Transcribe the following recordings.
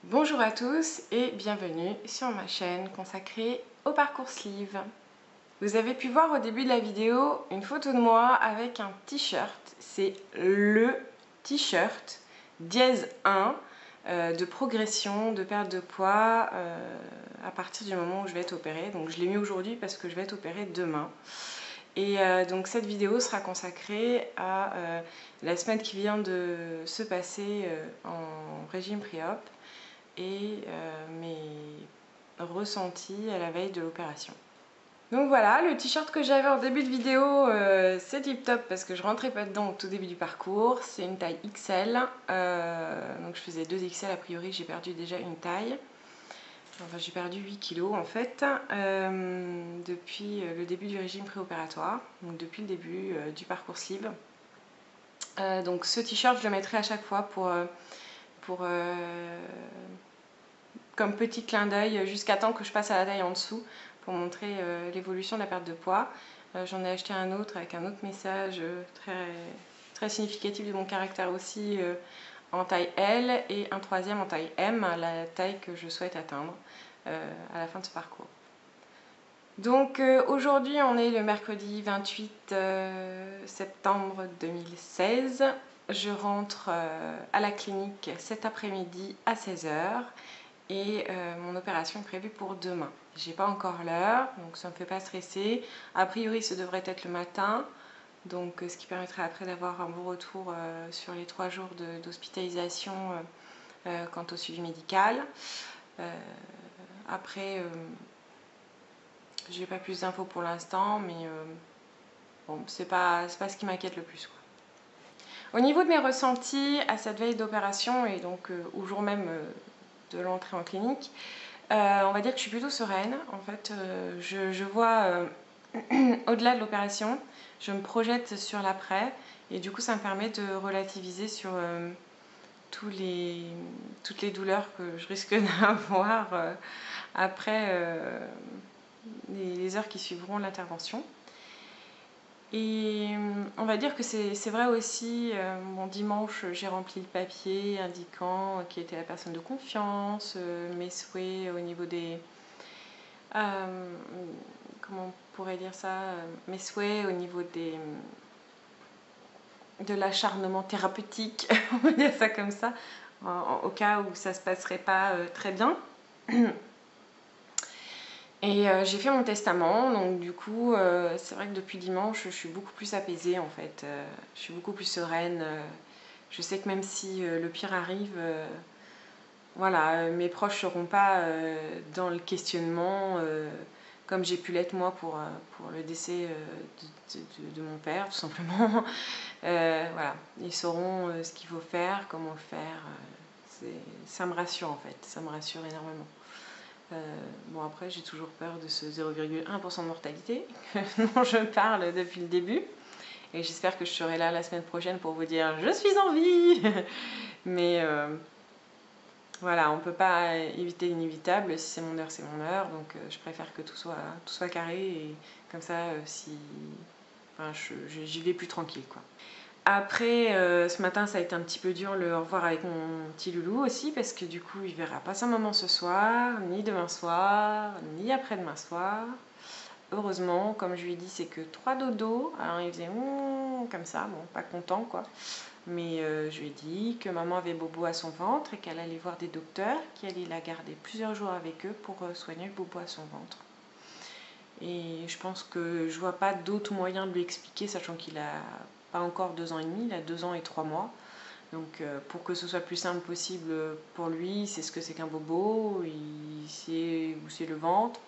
Bonjour à tous et bienvenue sur ma chaîne consacrée au parcours sleeve. Vous avez pu voir au début de la vidéo une photo de moi avec un t-shirt. C'est le t-shirt dièse 1 de progression, de perte de poids à partir du moment où je vais être opérée. Donc je l'ai mis aujourd'hui parce que je vais être opérée demain. Et donc cette vidéo sera consacrée à la semaine qui vient de se passer en régime pré-op et mes ressentis à la veille de l'opération. Donc voilà, le t-shirt que j'avais en début de vidéo, c'est tip top parce que je rentrais pas dedans au tout début du parcours. C'est une taille XL, donc je faisais 2 XL a priori, j'ai perdu déjà une taille. Enfin, j'ai perdu 8 kilos en fait depuis le début du régime préopératoire, donc depuis le début du parcours sleeve. Donc ce t-shirt je le mettrai à chaque fois comme petit clin d'œil jusqu'à temps que je passe à la taille en dessous pour montrer l'évolution de la perte de poids. J'en ai acheté un autre avec un autre message très significatif de mon caractère aussi en taille L et un troisième en taille M, la taille que je souhaite atteindre à la fin de ce parcours. Donc aujourd'hui on est le mercredi 28 septembre 2016. Je rentre à la clinique cet après-midi à 16 h et mon opération est prévue pour demain. J'ai pas encore l'heure, donc ça me fait pas stresser. A priori, ce devrait être le matin, donc ce qui permettra après d'avoir un bon retour sur les 3 jours d'hospitalisation quant au suivi médical. Après, j'ai pas plus d'infos pour l'instant, mais bon, c'est pas ce qui m'inquiète le plus, quoi. Au niveau de mes ressentis à cette veille d'opération et donc au jour même de l'entrée en clinique, on va dire que je suis plutôt sereine. En fait, je vois au-delà de l'opération, je me projette sur l'après et du coup ça me permet de relativiser sur toutes les douleurs que je risque d'avoir après les heures qui suivront l'intervention. Et on va dire que c'est vrai aussi, mon dimanche j'ai rempli le papier indiquant qui était la personne de confiance, mes souhaits au niveau des... comment on pourrait dire ça, mes souhaits au niveau de l'acharnement thérapeutique, on va dire ça comme ça, au cas où ça se passerait pas très bien. Et j'ai fait mon testament, donc du coup, c'est vrai que depuis dimanche, je suis beaucoup plus apaisée en fait. Je suis beaucoup plus sereine. Je sais que même si le pire arrive, voilà, mes proches ne seront pas dans le questionnement, comme j'ai pu l'être moi pour le décès de mon père, tout simplement. Voilà, ils sauront ce qu'il faut faire, comment le faire. Ça me rassure en fait, ça me rassure énormément. Bon, après j'ai toujours peur de ce 0,1% de mortalité dont je parle depuis le début, et j'espère que je serai là la semaine prochaine pour vous dire je suis en vie. Mais voilà, on ne peut pas éviter l'inévitable. Si c'est mon heure, c'est mon heure, donc je préfère que tout soit carré, et comme ça enfin, j'y vais plus tranquille, quoi. Après, ce matin, ça a été un petit peu dur le au revoir avec mon petit loulou aussi, parce que du coup, il verra pas sa maman ce soir, ni demain soir, ni après-demain soir. Heureusement, comme je lui ai dit, c'est que 3 dodos. Alors il faisait comme ça, bon, pas content, quoi. Mais je lui ai dit que maman avait bobo à son ventre et qu'elle allait voir des docteurs qui allaient la garder plusieurs jours avec eux pour soigner le bobo à son ventre. Et je pense que je vois pas d'autre moyen de lui expliquer, sachant qu'il a pas encore 2 ans et demi, il a 2 ans et 3 mois. Donc pour que ce soit plus simple possible pour lui, c'est ce que c'est qu'un bobo, il sait où c'est le ventre.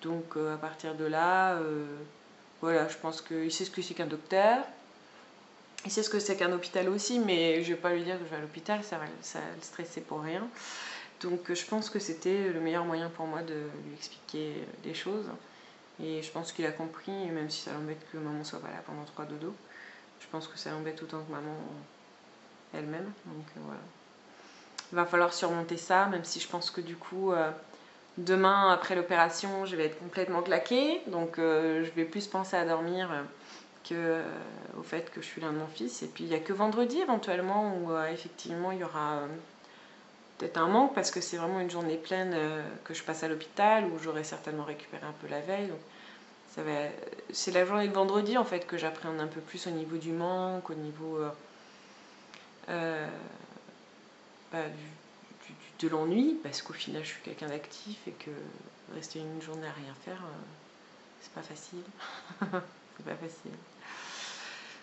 Donc à partir de là, voilà, je pense qu'il sait ce que c'est qu'un docteur. Il sait ce que c'est qu'un hôpital aussi, mais je vais pas lui dire que je vais à l'hôpital, ça va le stresser pour rien. Donc je pense que c'était le meilleur moyen pour moi de lui expliquer les choses. Et je pense qu'il a compris, même si ça l'embête que maman soit pas là pendant 3 dodos. Je pense que ça l'embête autant que maman elle-même. Donc voilà. Il va falloir surmonter ça, même si je pense que du coup, demain, après l'opération, je vais être complètement claquée. Donc je vais plus penser à dormir au fait que je suis là de mon fils. Et puis il n'y a que vendredi éventuellement où effectivement il y aura peut-être un manque parce que c'est vraiment une journée pleine que je passe à l'hôpital où j'aurais certainement récupéré un peu la veille. Donc c'est la journée de vendredi en fait que j'appréhende un peu plus au niveau du manque, au niveau bah, de l'ennui, parce qu'au final je suis quelqu'un d'actif et que rester une journée à rien faire, c'est pas facile. C'est pas facile.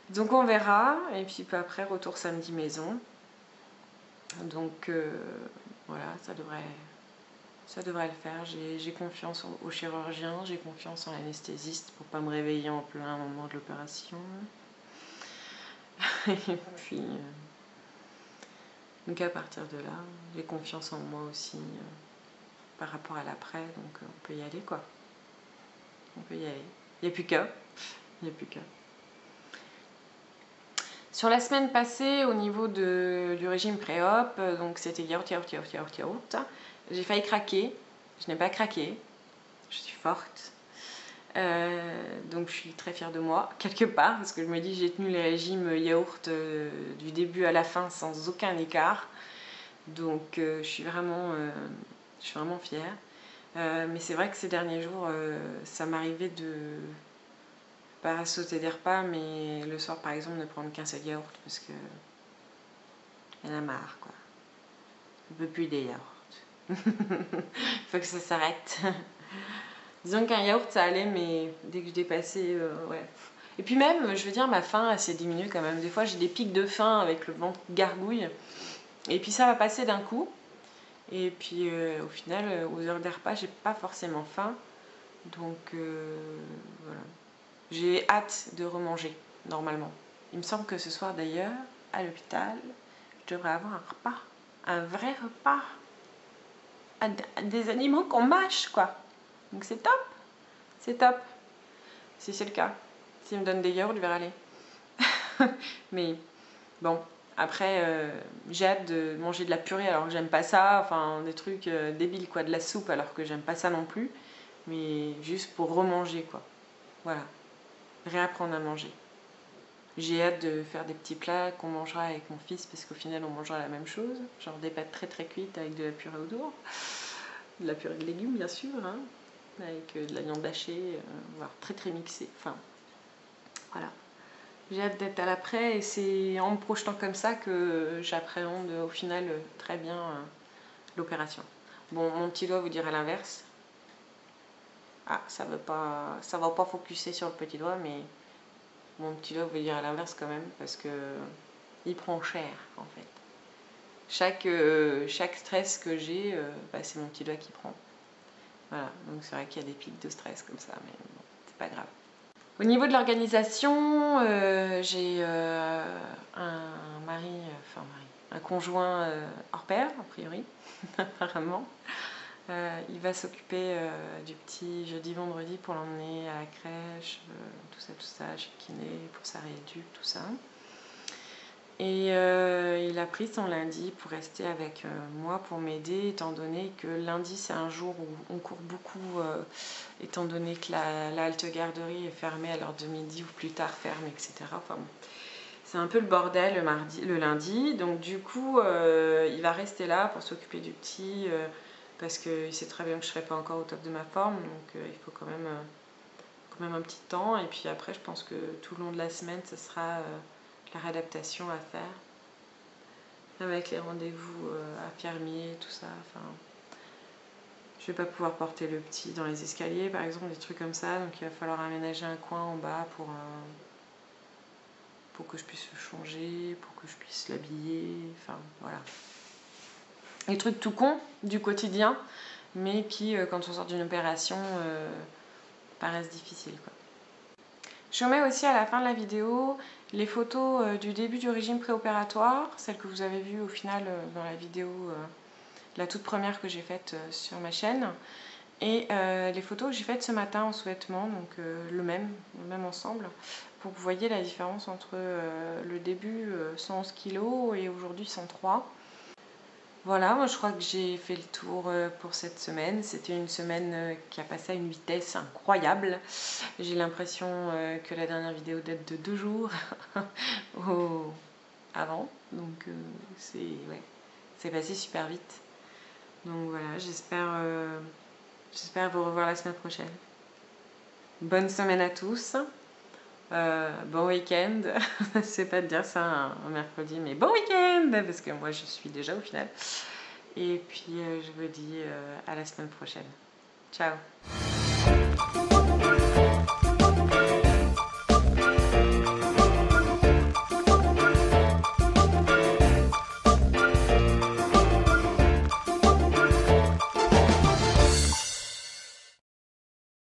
Donc on verra, et puis après retour samedi maison. Donc voilà, ça devrait le faire. J'ai confiance au chirurgien, j'ai confiance en l'anesthésiste pour pas me réveiller en plein moment de l'opération. Et puis donc à partir de là, j'ai confiance en moi aussi par rapport à l'après, donc on peut y aller quoi. On peut y aller. Il n'y a plus qu'à. Il n'y a plus qu'à. Sur la semaine passée, au niveau du régime pré-op, donc c'était yaourt, j'ai failli craquer. Je n'ai pas craqué. Je suis forte. Donc je suis très fière de moi, quelque part, parce que je me dis j'ai tenu les régimes yaourt du début à la fin sans aucun écart. Donc je suis vraiment fière. Mais c'est vrai que ces derniers jours, ça m'arrivait de pas sauter des repas, mais le soir par exemple ne prendre qu'un seul yaourt parce que elle en a marre quoi. Je ne peux plus des yaourts. Il faut que ça s'arrête. Disons qu'un yaourt ça allait, mais dès que je dépassais, ouais. Et puis même, je veux dire, ma faim elle s'est diminuée quand même. Des fois j'ai des pics de faim avec le ventre gargouille. Et puis ça va passer d'un coup. Et puis au final, aux heures des repas, j'ai pas forcément faim. Donc voilà. J'ai hâte de remanger, normalement. Il me semble que ce soir d'ailleurs, à l'hôpital, je devrais avoir un repas. Un vrai repas. Des aliments qu'on mâche, quoi. Donc c'est top. C'est top. Si c'est le cas. S'il me donne des yaourts, je vais râler. Mais bon, après, j'ai hâte de manger de la purée alors que j'aime pas ça. Enfin, des trucs débiles, quoi. De la soupe alors que j'aime pas ça non plus. Mais juste pour remanger, quoi. Voilà. Réapprendre à manger. J'ai hâte de faire des petits plats qu'on mangera avec mon fils parce qu'au final on mangera la même chose. Genre des pâtes très très cuites avec de la purée autour. De la purée de légumes bien sûr, hein. Avec de la viande hachée, voire très très mixée. Enfin, voilà. J'ai hâte d'être à l'après et c'est en me projetant comme ça que j'appréhende au final très bien l'opération. Bon, mon petit doigt vous dirait l'inverse. Ah, ça va pas focuser sur le petit doigt, mais mon petit doigt vous dire à l'inverse quand même, parce que il prend cher en fait. Chaque stress que j'ai, bah, c'est mon petit doigt qui prend. Voilà, donc c'est vrai qu'il y a des pics de stress comme ça, mais bon, c'est pas grave. Au niveau de l'organisation, j'ai un conjoint hors pair, a priori, apparemment. Il va s'occuper du petit jeudi, vendredi pour l'emmener à la crèche, tout ça, chez le kiné, pour sa rééduque, tout ça. Et il a pris son lundi pour rester avec moi, pour m'aider, étant donné que lundi c'est un jour où on court beaucoup, étant donné que la halte garderie est fermée à l'heure de midi ou plus tard ferme, etc. Enfin, bon. C'est un peu le bordel le lundi, donc du coup il va rester là pour s'occuper du petit, parce qu'il sait très bien que je ne serai pas encore au top de ma forme, donc il faut quand même un petit temps, et puis après je pense que tout le long de la semaine ce sera la réadaptation à faire, avec les rendez-vous infirmiers, tout ça. Enfin, je vais pas pouvoir porter le petit dans les escaliers par exemple, des trucs comme ça, donc il va falloir aménager un coin en bas pour que je puisse le changer, pour que je puisse l'habiller, enfin voilà. Des trucs tout cons du quotidien, mais qui quand on sort d'une opération paraissent difficiles, quoi. Je mets aussi à la fin de la vidéo les photos du début du régime préopératoire, celles que vous avez vues au final dans la vidéo, la toute première que j'ai faite sur ma chaîne, et les photos que j'ai faites ce matin en sous-vêtements, donc le même ensemble, pour que vous voyez la différence entre le début 111 kg et aujourd'hui 103. Voilà, moi je crois que j'ai fait le tour pour cette semaine. C'était une semaine qui a passé à une vitesse incroyable. J'ai l'impression que la dernière vidéo date de 2 jours avant. Donc c'est passé super vite. Donc voilà, j'espère vous revoir la semaine prochaine. Bonne semaine à tous. Bon week-end. Je sais pas de dire ça un mercredi, mais bon week-end parce que moi je suis déjà au final. Et puis je vous dis à la semaine prochaine. Ciao.